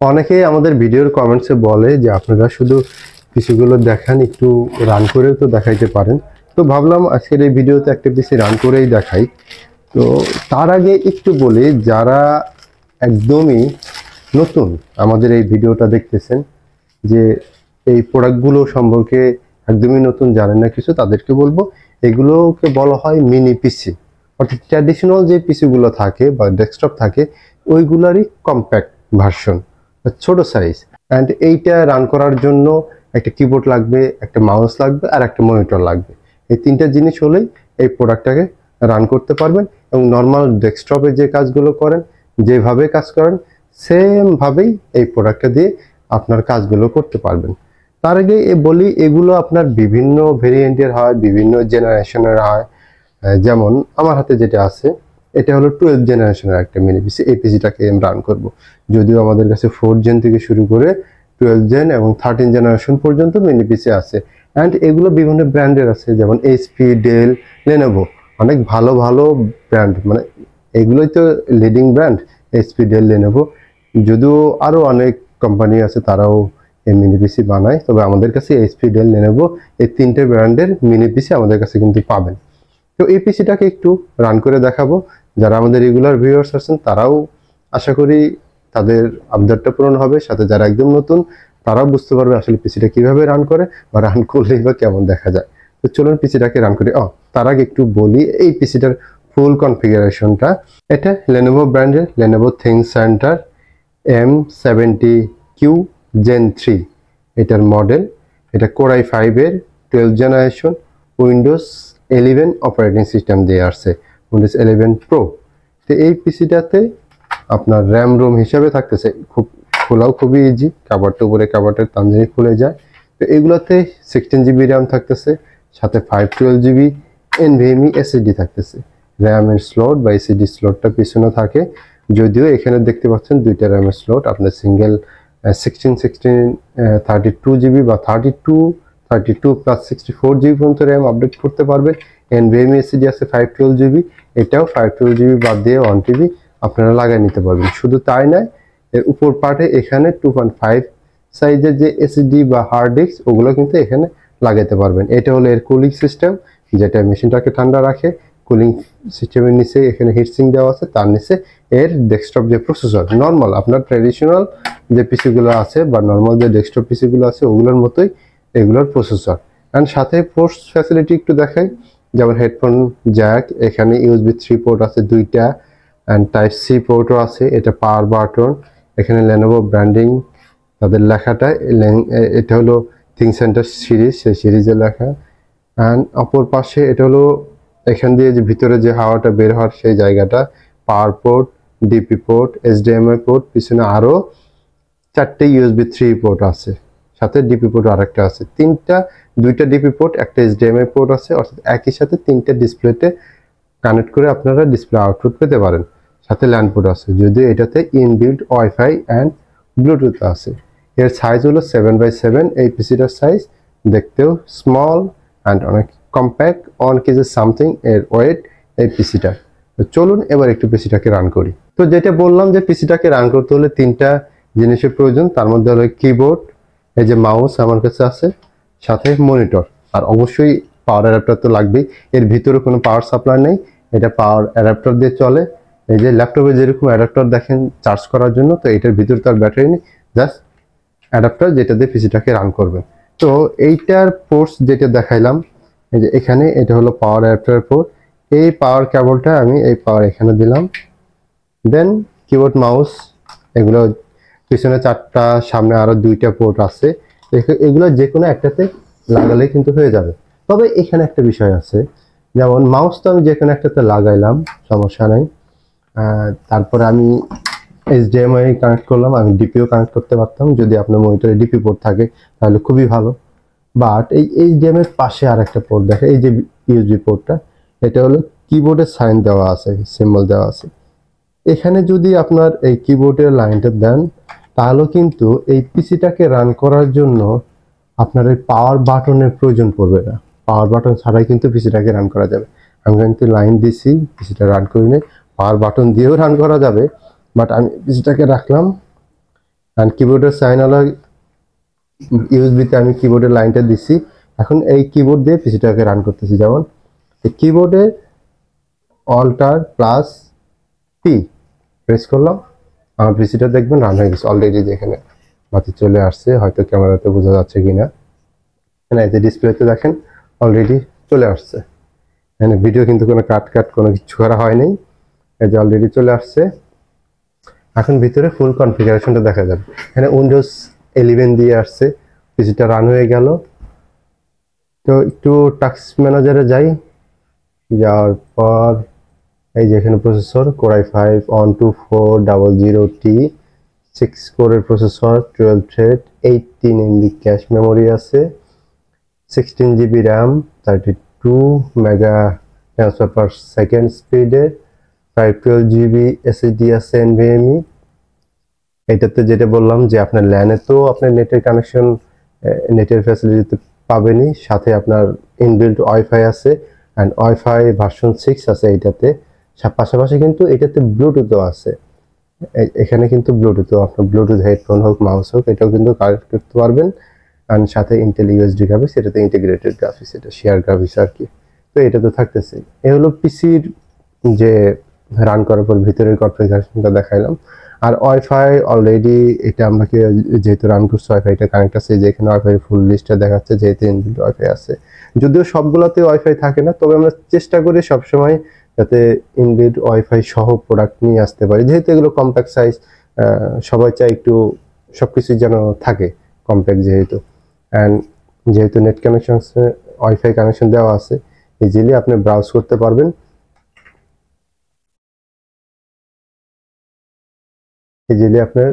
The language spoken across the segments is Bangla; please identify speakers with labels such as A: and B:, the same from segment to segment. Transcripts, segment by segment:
A: অনেকেই আমাদের ভিডিওর কমেন্টসে বলে যে আপনারা শুধু পিসিগুলো দেখান, একটু রান করেও তো দেখাইতে পারেন। তো ভাবলাম আজকের এই ভিডিওতে একটা পিসি রান করেই দেখাই। তো তার আগে একটু বলি, যারা একদমই নতুন আমাদের এই ভিডিওটা দেখতেছেন, যে এই প্রোডাক্টগুলো সম্পর্কে একদমই নতুন, জানেন না কিছু, তাদেরকে বলবো এগুলোকে বলা হয় মিনি পিসি। অর্থাৎ ট্র্যাডিশনাল যে পিসিগুলো থাকে বা ডেস্কটপ থাকে ওইগুলারই কম্প্যাক্ট ভার্সন, ছোট সাইজ। অ্যান্ড এইটা রান করার জন্য একটা কিবোর্ড লাগবে, একটা মাউস লাগবে আর একটা মনিটর লাগবে। এই তিনটা জিনিস হলেই এই প্রোডাক্টটাকে রান করতে পারবেন এবং নর্মাল ডেস্কটপে যে কাজগুলো করেন, যেভাবে কাজ করেন সেমভাবেই এই প্রোডাক্টটা দিয়ে আপনার কাজগুলো করতে পারবেন। তার আগে বলি, এগুলো আপনার বিভিন্ন ভেরিয়েন্টের হয়, বিভিন্ন জেনারেশনের হয়। যেমন আমার হাতে যেটা আছে এটা হলো 12 জেনারেশনের একটা মিনি পিসি। এই পিসিটাকে আমি রান করব, যদিও আমাদের কাছে 4 জেন থেকে শুরু করে 12 জেন এবং 13 জেনারেশন পর্যন্ত মিনি পিসি আছে। অ্যান্ড এগুলো বিভিন্ন ব্র্যান্ডের আছে, যেমন এইচপি, ডেল, লেনোভো, অনেক ভালো ভালো ব্র্যান্ড, মানে এগুলোই তো leading brand, HP, Dell, Lenovo. যদিও আরও অনেক কোম্পানি আছে তারাও এই মিনি পিসি বানায়, তবে আমাদের কাছে এইচপি, ডেল, লেনোভো এই তিনটে ব্র্যান্ডের মিনি পিসি আমাদের কাছে কিন্তু পাবেন। তো এই পিসিটাকে একটু রান করে দেখাবো। যারা আমাদের রেগুলার ভিউয়ার্স আছেন তারাও আশা করি তাদের আবদারটা পূরণ হবে, সাথে যারা একদম নতুন তারাও বুঝতে পারবে আসলে পিসিটা কিভাবে রান করে বা রান করলেই বা কেমন দেখা যায়। তো চলুন পিসিটাকে রান করি। তার আগে একটু বলি এই পিসিটার ফুল কনফিগারেশনটা। এটা লেনোভো ব্র্যান্ডের লেনোভো থিংকসেন্টার M70Q Gen 3 এটার মডেল। এটা Core i5 এর 12 জেনারেশন, উইন্ডোজ 11 অপারেটিং সিস্টেম দিয়ে আসছে, উইন্ডোজ 11 প্রো। তো এই পিসিটাতে আপনার র্যাম রোম হিসাবে থাকতেছে, খোলাও খুবই ইজি, কাভারটা উপরে কাভারটার তানজানি খুলে যায়। তো এগুলোতে 16 জিবি র্যাম থাকতেছে, সাথে 512 জিবি NVMe SSD থাকতেছে। র্যামের স্লট বা এসএসডি স্লটটা পিছনে থাকে, যদিও এখানে দেখতে পাচ্ছেন দুইটা র্যামের স্লট। আপনার সিঙ্গেল 32 জিবি বা 32 প্লাস 64 জিবি পর্যন্ত র্যাম আপডেট করতে পারবে। NVMe SSD আছে 512 জিবি, এটাও 512 জিবি বাদ দিয়ে 1 টিবি আপনারা লাগাই নিতে পারবেন। শুধু তাই নয়, এর উপর পার্টে এখানে 2.5 সাইজের যে এসএসডি বা হার্ড ডিস্ক ওগুলো কিন্তু এখানে লাগাইতে পারবেন। এটা হলো এর কুলিং সিস্টেম, যেটা মেশিনটাকে ঠান্ডা রাখে। কুলিং সিস্টেমের নিচে এখানে হিটসিং দেওয়া আছে, তার নিচে এর ডেস্কটপ যে প্রসেসর, নর্মাল আপনার ট্র্যাডিশনাল যে পিসিগুলো আছে বা নর্মাল যে ডেস্কটপ পিসিগুলো আছে ওগুলোর মতোই এগুলোর প্রসেসর। অ্যান্ড সাথে পোর্টস ফ্যাসিলিটি একটু দেখাই, যেমন হেডফোন জ্যাক, এখানে USB 3 পোর্ট আছে দুইটা, অ্যান্ড টাইপ সি পোর্টও আছে। এটা পাওয়ার বাটন, এখানে লেনোভো ব্র্যান্ডিং তাদের লেখাটা, এটা হলো থিংকসেন্টার সিরিজ, সেই সিরিজের লেখা। অ্যান্ড অপর পাশে এটা হলো এখান দিয়ে যে ভিতরে যে হাওয়াটা বের হওয়ার সেই জায়গাটা, পাওয়ার port, DP port, HDMI port, পিছনে আরও 4টে USB 3 পোর্ট আছে, সাথে ডিপি পোর্ট আরেকটা আছে। দুইটা ডিপি পোর্ট, একটা HDMI পোর্ট আছে, অর্থাৎ একই সাথে তিনটে ডিসপ্লেতে কানেক্ট করে আপনারা ডিসপ্লে আউটপুট পেতে পারেন। সাথে ল্যান্ড পোর্ট আছে, যদিও এটাতে ইনবিল্ট ওয়াইফাই অ্যান্ড ব্লুটুথ আছে। এর সাইজ হলো 7x7, এই পিসিটার সাইজ দেখতেও স্মল অ্যান্ড অনেক কম্প্যাক্ট, 1 কেজি সামথিং এর ওয়েট এই পিসিটা। তো চলুন এবার একটু পিসিটাকে রান করি। তো যেটা বললাম যে পিসিটাকে রান করতে হলে তিনটা জিনিসের প্রয়োজন, তার মধ্যে হলো কিবোর্ড, এই যে মাউস আমার কাছে আছে, সাথে মনিটর, আর অবশ্যই পাওয়ার অ্যাডাপ্টার তো লাগবেই। এর ভিতরে কোনো পাওয়ার সাপ্লাই নেই, এটা পাওয়ার অ্যাডাপ্টার দিয়ে চলে। এই যে ল্যাপটপে যেরকম অ্যাডাপ্টার দেখেন চার্জ করার জন্য, তো এটার ভিতরে তার ব্যাটারি নেই, জাস্ট অ্যাডাপ্টার যেটা দিয়ে পিসিটাকে রান করবেন। তো এইটার পোর্টস যেটা দেখাইলাম, এই যে এখানে এটা হলো পাওয়ার অ্যাডাপ্টার পোর্ট। এই পাওয়ার কেবলটা আমি এই পাওয়ার এখানে দিলাম। দেন কিবোর্ড মাউস, এগুলো পিছনে 4টা, সামনে আরো 2টা পোর্ট আছে, এগুলো যে কোনো একটাতে লাগালে কিন্তু হয়ে যাবে। তবে এখানে একটা বিষয় আছে, যেমন মাউস তো আমি যে কোনো একটাতে লাগাইলাম, সমস্যা নাই। তারপরে আমি HDMI কানেক্ট করলাম, আমি ডিপিও কানেক্ট করতে পারতাম, যদি আপনার মনিটরে ডিপি পোর্ট থাকে তাহলে খুবই ভালো। বাট এই HDMI এর পাশে আর একটা পোর্ট দেখে, এই যে USB পোর্টটা, এটা হলো কিবোর্ডের সাইন দেওয়া আছে, সিম্বল দেওয়া আছে। এখানে যদি আপনার এই কিবোর্ডের লাইনটা দেন তাহলে কিন্তু এই পিসিটাকে রান করার জন্য আপনার এই পাওয়ার বাটনের প্রয়োজন পড়বে না। পাওয়ার বাটন ছাড়াই কিন্তু পিসিটাকে রান করা যাবে। আমি কিন্তু লাইন দিছি, পিসিটা রান করি নাই, পাওয়ার বাটন দিয়েও রান করা যাবে। বাট আমি পিসিটাকে রাখলাম অ্যান্ড কিবোর্ডের সাইন আলা ইউএসবিতে আমি কিবোর্ডের লাইনটা দিছি। এখন এই কিবোর্ড দিয়ে পিসিটাকে রান করতেছি। যেমন কিবোর্ডে অল্টার প্লাস পি প্রেস করলাম, আমার পিসিটা দেখবেন রান হয়ে গেছে অলরেডি। যেখানে বাতি চলে আসছে, হয়তো ক্যামেরাতে বোঝা যাচ্ছে কিনা, এখানে এই যে ডিসপ্লেতে দেখেন অলরেডি চলে আসছে। এখানে ভিডিও কিন্তু কোনো কাট কোনো কিছু করা হয়নি, এই যে অলরেডি চলে আসছে। এখন ভিতরে ফুল কনফিগারেশনটা দেখা যাবে। এখানে উইন্ডোজ 11 দিয়ে আসছে, পিসিটা রান হয়ে গেল। তো একটু টাস্ক ম্যানেজারে যাই, যাওয়ার পর এই যে এখানে প্রসেসর Core i5 12400T 6 কোরের processor, 12 thread, 18 MB cache memory আছে, 16 GB RAM, 32 mega transfer per second স্পিডের, 512 GB SSD আছে NVMe। এইটাতে যেটা বললাম যে আপনার ল্যানে তো আপনার নেটের কানেকশন, নেটের ফ্যাসিলিটি পাবেনই, সাথে আপনার ইনবিল্ট ওয়াইফাই আছে অ্যান্ড ওয়াইফাই ভার্সন 6 আছে এইটাতে। পাশাপাশি কিন্তু এটাতে ব্লুটুথও আছে। এখানে কিন্তু ব্লুটুথও, আপনার ব্লুটুথ হেডফোন হোক মাউস হোক এটাও কিন্তু কানেক্ট করতে পারবেন। অ্যান্ড সাথে ইন্টেল ইউএসডি গ্রাফিক্স, এটাতে ইন্টিগ্রেটেড গ্রাফিক্স, এটা শেয়ার গ্রাফিক্স আর কি। তো এটা তো থাকতেছে। এ হলো পিসির যে রান করার পর ভিতরের কনফিগারেশনটা দেখাইলাম। আর ওয়াইফাই অলরেডি এটা আমাকে যেহেতু রান করছে ওয়াইফাইটা কানেক্ট আছে, যে এখানে ওয়াইফাই ফুল লিস্টটা দেখাচ্ছে, যেহেতু ইনবিল্ট ওয়াইফাই আছে। যদিও সবগুলোতে ওয়াইফাই থাকে না, তবে আমরা চেষ্টা করি সবসময় যাতে ইনবিল্ট ওয়াইফাই সহ প্রোডাক্ট নিয়ে আসতে পারি, যেহেতু এগুলো কম্প্যাক্ট সাইজ, সবাই চায় একটু সবকিছু যেন থাকে কম্প্যাক্ট যেহেতু। অ্যান্ড যেহেতু নেট কানেকশন ওয়াইফাই কানেকশন দেওয়া আছে, ইজিলি আপনি ব্রাউজ করতে পারবেন। ইজিলি আপনার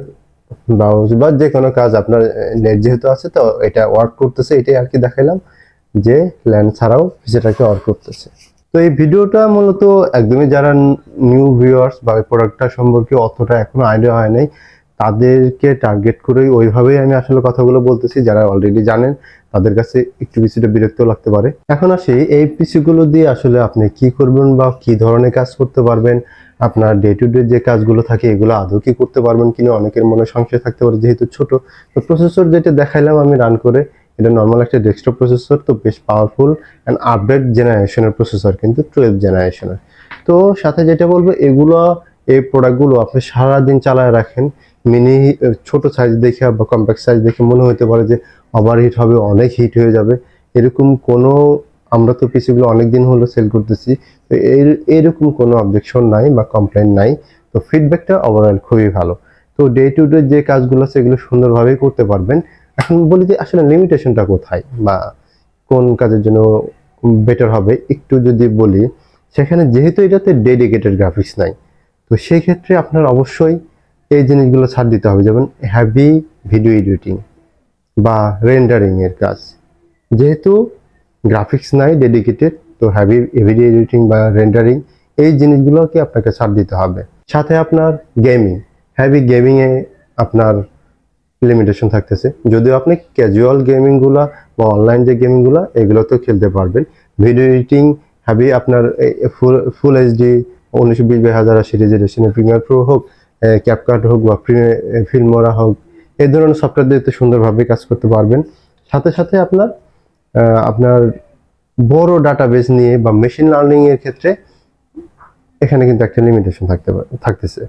A: ব্রাউজ বা যে কোনো কাজ আপনার নেট যেহেতু আছে তো এটা ওয়ার্ক করতেছে, এটাই আর কি দেখাইলাম যে ল্যান্ড ছাড়াও সেটাকে ওয়ার্ক করতেছে। তো এই ভিডিওটা মূলত একদমই যারা নিউ ভিউয়ার্স বা প্রোডাক্টটা সম্পর্কে অতটা এখনো আইডিয়া হয় নাই তাদেরকে টার্গেট করেই ওইভাবেই আমি আসলে কথাগুলো বলতেছি। যারা অলরেডি জানেন তাদের কাছে একটু কিছুটা বিরক্ত লাগতে পারে। এখন আসি এই পিসিগুলো দিয়ে আসলে আপনি কি করবেন বা কি ধরনের কাজ করতে পারবেন, আপনার ডে টু ডে যে কাজগুলো থাকে এগুলো আদৌ কি করতে পারবেন কিনা অনেকের মনে সংশয় থাকতে পারে, যেহেতু ছোট। তো প্রসেসর যেটা দেখাইলাম আমি রান করে, এটা নর্মাল একটা ডেস্কটপ প্রসেসর, তো বেশ পাওয়ারফুল অ্যান্ড আপডেট জেনারেশনের প্রসেসর, কিন্তু 12 জেনারেশনের। তো সাথে যেটা বলবো, এগুলো এই প্রোডাক্টগুলো আপনি সারাদিন চালায় রাখেন, মিনি ছোট সাইজ দেখে বা কম্প্যাক্ট সাইজ দেখে মনে হতে পারে যে ওভারহিট হবে, অনেক হিট হয়ে যাবে, এরকম কোনো, আমরা তো পিসিগুলো অনেক দিন হলো সেল করতেছি, তো এরকম কোনো অবজেকশন নাই বা কমপ্লেন নাই। তো ফিডব্যাকটা ওভারঅল খুবই ভালো। তো ডে টু ডে যে কাজগুলো আছে এগুলো সুন্দরভাবেই করতে পারবেন। এখন বলি যে আসলে লিমিটেশনটা কোথায় বা কোন কাজের জন্য বেটার হবে একটু যদি বলি, সেখানে যেহেতু এটাতে ডেডিকেটেড গ্রাফিক্স নাই, তো সেই ক্ষেত্রে আপনার অবশ্যই এই জিনিসগুলো ছাড় দিতে হবে। যেমন হ্যাভি ভিডিও এডিটিং বা রেন্ডারিং এর কাজ, যেহেতু গ্রাফিক্স নাই ডেডিকেটেড, তো হ্যাভি ভিডিও এডিটিং বা রেন্ডারিং এই জিনিসগুলোকে আপনাকে ছাড় দিতে হবে। সাথে আপনার গেমিং, হ্যাভি গেমিংয়ে আপনার লিমিটেশন থাকতেছে, যদিও আপনি ক্যাজুয়াল গেমিংগুলো বা অনলাইন যে গেমিংগুলো এগুলোতেও খেলতে পারবেন। ভিডিও এডিটিং হ্যাভি আপনার ফুল এইচডি 1920x1080 রেজোলিউশনের প্রিমিয়ার প্রো হোক, ক্যাপকাট হোক বা ফিল্মোরা হোক, এই ধরনের সফটওয়্যার দিয়ে সুন্দরভাবে কাজ করতে পারবেন। সাথে সাথে আপনার আপনার বড় ডাটাবেস নিয়ে বা মেশিন লার্নিং এর ক্ষেত্রে এখানে কিন্তু একটা লিমিটেশন থাকতেছে।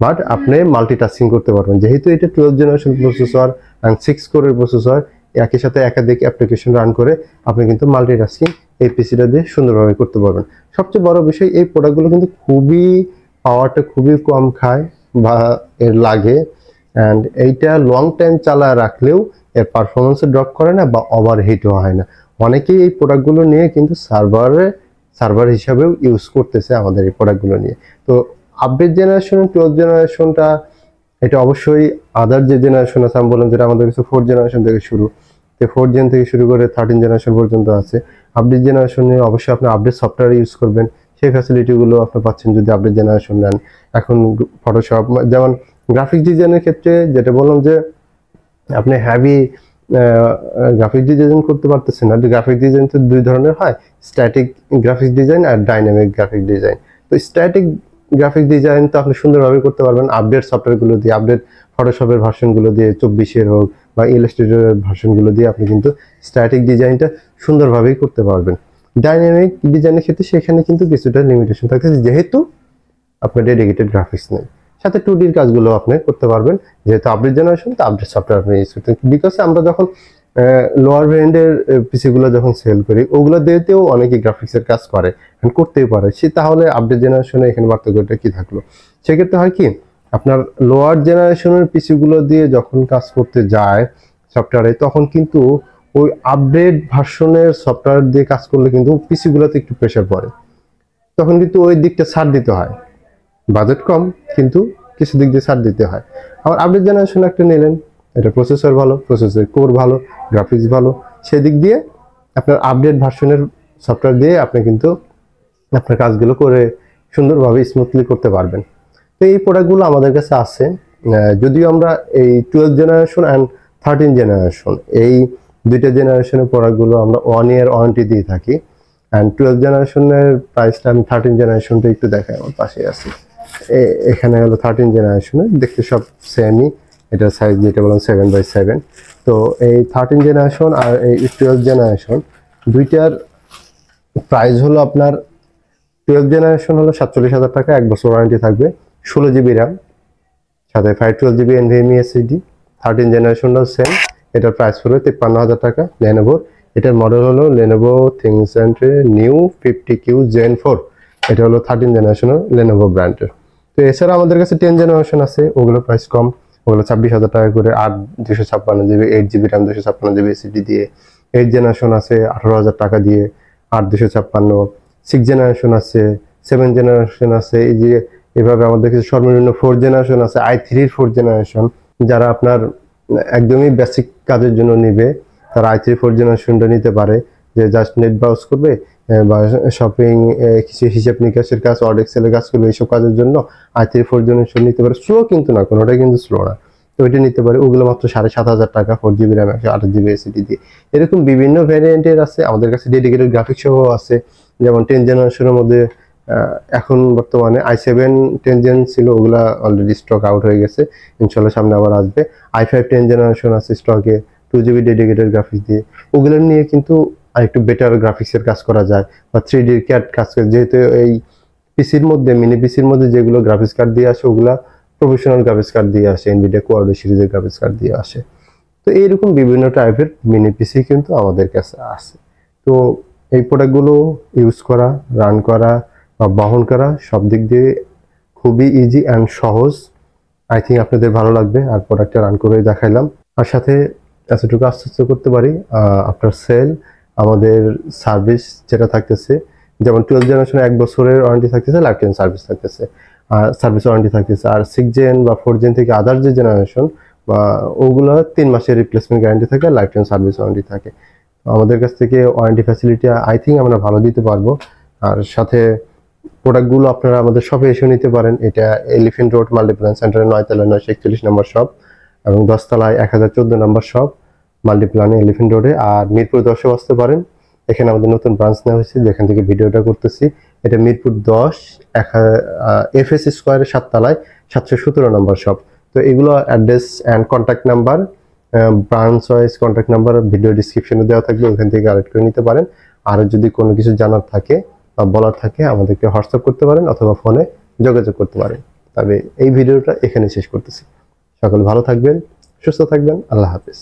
A: বাট আপনি মাল্টিটাস্কিং করতে পারবেন, যেহেতু এটা 12 জেনারেশন প্রসেসর এবং 6 কোরের প্রসেসর, একই সাথে একাধিক অ্যাপ্লিকেশন রান করে আপনি কিন্তু মাল্টিটাস্কিং এই পিসিটা দিয়ে সুন্দরভাবে করতে পারবেন। সবচেয়ে বড় বিষয়, এই প্রোডাক্টগুলো কিন্তু খুবই পাওয়ারটা খুবই কম খায় বা এর লাগে, অ্যান্ড এইটা লং টাইম চালায় রাখলেও এর পারফরমেন্সে ড্রপ করে না বা ওভারহিটও হয় না। অনেকেই এই প্রোডাক্টগুলো নিয়ে কিন্তু সার্ভার হিসাবেও ইউজ করতেছে আমাদের এই প্রোডাক্টগুলো নিয়ে। তো আপডেট জেনারেশন 12 জেনারেশনটা এটা অবশ্যই আদার যে জেনারেশন আছে, আমি বললাম যেটা আমাদের কাছে 4 জেনারেশন থেকে শুরু, তো 4 জেন থেকে শুরু করে 13 জেনারেশন পর্যন্ত আছে। আপডেট জেনারেশনে অবশ্যই আপনি আপডেট সফটওয়্যার ইউজ করবেন, সেই ফ্যাসিলিটিগুলো আপনি পাচ্ছেন যদি আপডেট জেনারেশন নেন। এখন ফটোশপ, যেমন গ্রাফিক ডিজাইনের ক্ষেত্রে যেটা বললাম যে আপনি হ্যাভি গ্রাফিক ডিজাইন করতে পারতেছেন না। গ্রাফিক ডিজাইন তো দুই ধরনের হয়, স্ট্যাটিক গ্রাফিক ডিজাইন আর ডাইনামিক গ্রাফিক ডিজাইন। তো স্ট্যাটিক গ্রাফিক ডিজাইন তো আপনি সুন্দরভাবে করতে পারবেন আপডেট সফটওয়্যারগুলো দিয়ে, আপডেট ফটোশপের ভার্সনগুলো দিয়ে 24-এর হোক বা ইলাস্ট্রেটরের ভার্সনগুলো দিয়ে আপনি কিন্তু স্ট্যাটিক ডিজাইনটা সুন্দরভাবেই করতে পারবেন। ডাইনামিক ডিজাইনের ক্ষেত্রে সেখানে কিন্তু কিছুটা লিমিটেশন থাকতেছে, যেহেতু আপনার ডেডিকেটেড গ্রাফিক্স নেই। সাথে 2Dর কাজগুলো আপনি করতে পারবেন, যেহেতু আপডেট জেনারেশন, তো আপডেট সফটওয়্যার আপনি ইউজ করতে, বিকজ আমরা যখন লোয়ার ভ্যারিয়েন্টের পিসিগুলো যখন সেল করি, ওগুলো দিয়েও অনেকে গ্রাফিক্সের কাজ করে, করতেই পারে সে, তাহলে আপডেট জেনারেশনে এখানে পার্থক্যটা কি থাকলো? সেক্ষেত্রে হয় কি, আপনার লোয়ার জেনারেশনের পিসিগুলো দিয়ে যখন কাজ করতে যায় সফটওয়্যারে, তখন কিন্তু ওই আপডেট ভার্সনের সফটওয়্যার দিয়ে কাজ করলে কিন্তু পিসিগুলোতে একটু প্রেশার পড়ে, তখন কিন্তু ওই দিকটা ছাড় দিতে হয়। বাজেট কম কিন্তু কিছু দিক দিয়ে ছাড় দিতে হয়। আবার আপডেট জেনারেশন একটা নিলেন, এটা প্রসেসর ভালো, প্রসেসর কোর ভালো, গ্রাফিক্স ভালো, সেদিক দিয়ে আপনার আপডেট ভার্সনের সফটওয়্যার দিয়ে আপনি কিন্তু আপনার কাজগুলো করে সুন্দরভাবে স্মুথলি করতে পারবেন। তো এই প্রোডাক্টগুলো আমাদের কাছে আছে। যদিও আমরা এই 12 জেনারেশন অ্যান্ড 13 জেনারেশন, এই দুইটা জেনারেশনের প্রোডাক্টগুলো আমরা 1 ইয়ার ওয়ারেন্টি দিয়ে থাকি। অ্যান্ড 12 জেনারেশনের প্রাইসটা আমি 13 জেনারেশনটা একটু দেখাই, আমার পাশে আছে। এখানে হলো 13 জেনারেশনের, দেখতে সব সেমই। এটা সাইজ যেটা বললাম 7x7। তো এই 13 জেনারেশন আর এই 12 জেনারেশন দুইটার প্রাইস হলো আপনার 12 জেনারেশন হলো 47,000 টাকা, 1 বছর ওয়ারেন্টি থাকবে, 16 জিবি র্যাম, সাথে 512 জিবি NVMe SSD। 13 জেনারেশনটাও সেম, এটার প্রাইস পড়বে 53,000 টাকা লেনোভোর। এটার মডেল হলো লেনোভো থিংকসেন্ট্রে নিউ 50Q Gen 4। এটা হলো 13 জেনারেশনের লেনোভো ব্র্যান্ডের। তো এছাড়া আমাদের কাছে 10 জেনারেশন আছে, ওগুলো প্রাইস কম, ওগুলো 26,000 টাকা করে, 8 256 GB, 8 GB RAM, 256 GB SSD দিয়ে। 8 জেনারেশন আছে 18,000 টাকা দিয়ে, 8 256। 6 জেনারেশন আছে, 7 জেনারেশন আছে, এই যে এভাবে আমাদের কাছে সর্বনিম্ন 4 জেনারেশন আছে, i3 4 জেনারেশন। যারা আপনার একদমই বেসিক কাজের জন্য নিবে, তারা i3 4 জেনারেশনটা নিতে পারে, যে জাস্ট নেট ব্রাউজ করবে বা শপিং, কিছু হিসাব নিকাশের কাজ, ওয়ার্ড এক্সেলের কাজ করবে, এইসব কাজের জন্য i3 4 জেনারেশন নিতে পারে। স্লো কিন্তু না, কোনোটাই কিন্তু স্লো না, তো ওইটা নিতে পারে। ওগুলো মাত্র 7,500 টাকা, 4 জিবি র্যাম, 128 জিবি SSD দিয়ে। এরকম বিভিন্ন ভ্যারিয়েন্টের আছে। আমাদের কাছে ডেডিকেটেড গ্রাফিক্স সহ আছে, যেমন 10 জেনারেশনের মধ্যে এখন বর্তমানে i7 10 জেন ছিল, ওগুলা অলরেডি স্টক আউট হয়ে গেছে, ইনশাল্লাহ সামনে আবার আসবে। i5 10 জেনারেশন আছে স্টকে, 2 GB ডেডিকেটেড গ্রাফিক্স দিয়ে। ওগুলো নিয়ে কিন্তু আরেকটু বেটার গ্রাফিক্সের কাজ করা যায়, বা 3D ক্যাড কাজ করে, যেহেতু এই পিসির মধ্যে, মিনি পিসির মধ্যে যেগুলো গ্রাফিক্স কার্ড দিয়ে আসে, ওগুলা প্রফেশনাল গ্রাফিক্স কার্ড দিয়ে আসে, NVIDIA কোয়াড্রো সিরিজের গ্রাফিক্স কার্ড দিয়ে আসে। তো এইরকম বিভিন্ন টাইপের মিনি পিসি কিন্তু আমাদের কাছে আছে। তো এই প্রোডাক্টগুলো ইউজ করা, রান করা বা বহন করা সব দিক দিয়ে খুবই ইজি অ্যান্ড সহজ। আই থিঙ্ক আপনাদের ভালো লাগবে। আর প্রোডাক্টটা রান করে দেখাইলাম। আর সাথে এতটুকু আশ্বস্ত করতে পারি, আপনার সেল, আমাদের সার্ভিস যেটা থাকতেছে, যেমন 12 জেনারেশনে 1 বছরের ওয়ারেন্টি থাকতেছে, লাইফ টাইম সার্ভিস থাকতেছে, আর সার্ভিস ওয়ারেন্টি থাকতেছে। আর 6 জেন বা 4 জেন থেকে আদার যে জেনারেশন বা ওগুলো 3 মাসের রিপ্লেসমেন্ট গ্যারান্টি থাকে, লাইফ টাইম সার্ভিস ওয়ারেন্টি থাকে। আমাদের কাছ থেকে ওয়ারেন্টি ফ্যাসিলিটি আই থিঙ্ক আমরা ভালো দিতে পারবো। আর সাথে প্রোডাক্টগুলো আপনারা আমাদের শপে এসে নিতে পারেন। এটা এলিফ্যান্ট রোড মাল্টিপ্ল্যান সেন্টারের 9 তলায় 941 নম্বর শপ, এবং 10 তলায় 1014 নম্বর শপ মাল্টিপ্ল্যানে এলিফ্যান্ট রোডে। আর মিরপুর 10এ আসতে পারেন, এখানে আমাদের নতুন ব্রাঞ্চ নেওয়া হয়েছে, যেখান থেকে ভিডিওটা করতেছি। এটা মিরপুর 10 FS স্কোয়ারের 7 তলায় 717 নম্বর শপ। তো এগুলো address and contact number, branch wise contact number video ডিসক্রিপশনে দেওয়া থাকবে, ওখান থেকে কালেক্ট করে নিতে পারেন। আর যদি কোনো কিছু জানার থাকে বা বলার থাকে, আমাদেরকে হোয়াটসঅ্যাপ করতে পারেন অথবা ফোনে যোগাযোগ করতে পারেন। তবে এই ভিডিওটা এখানে শেষ করতেছি। সকলে ভালো থাকবেন, সুস্থ থাকবেন, আল্লাহ হাফেজ।